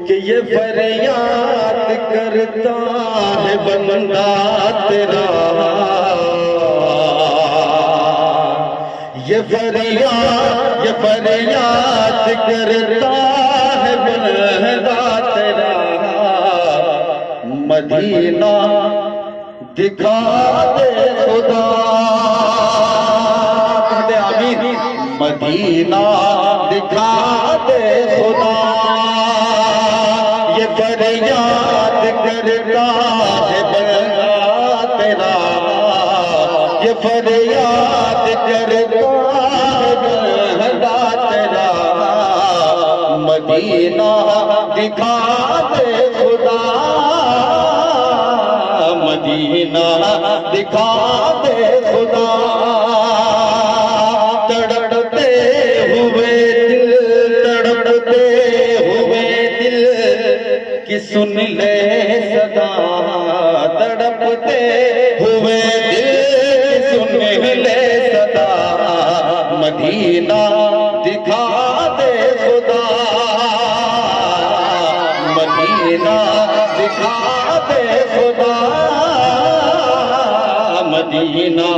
कि ये फरियाद करता है बंदा तेरा, ये फरियाद करता है बंदा तेरा, मदीना दिखा दे खुदा, मदीना दिखा दे खुदा, ये फरियाद करता है बंदा तेरा, ये फरियाद करता है बंदा तेरा, मदीना दिखा दे खुदा, मदीना दिखा दे खुदा। तड़पते हुए दिल कि सुन ले सदा, तड़पते हुए दिल कि सुन ले सदा, मदीना दिखा दे खुदा, मदीना दिखा दे खुदा, मदीना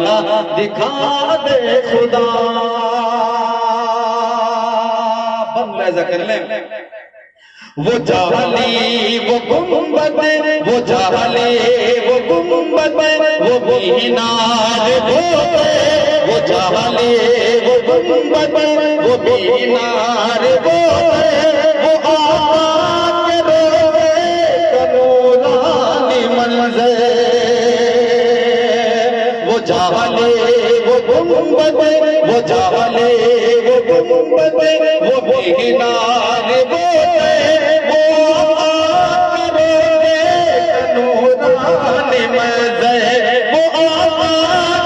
दिखा दे खुदा। बंद कर ले। वो जाली वो गुंबद, वो जाली वो गुंबद, वो मीनार बोले, वो जाली वो गुंबद, वो मीनार बोले, वो आका के रोवे कनूरानी मंज़र, वो जाले वो गुंबद, वो जाले वो गुंबद, वो मीनार बोले, वो आका के रोवे कनूरानी मंज़र, वो आका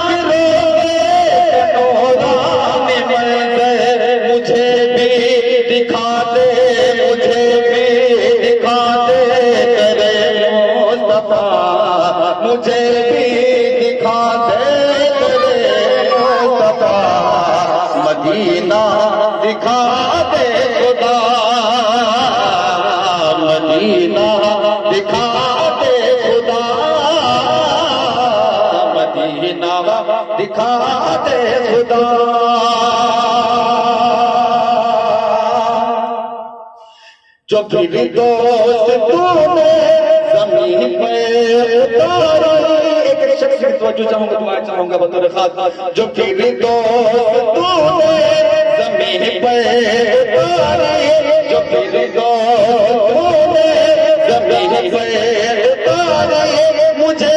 के रोवे कनूरानी मंज़र। मुझे भी दिखा दे, मुझे भी दिखा दे तेरे मुस्तफा, मुझे भी दिखा दे तेरे मुस्तफा, मदीना दिखा दे खुदा, मदीना दिखा दे खुदा, मदीना दिखा दे खुदा। जो फिर दोस्त तूने ज़मीन पे उतारा, एक शख्स की तवज्जो चाहूंगा, दुआ चाहूंगा बतौर खास। जो फिर दोस्त तूने ज़मीन पे उतारा, जो फिर दोस्त तूने ज़मीन पे उतारा, मुझे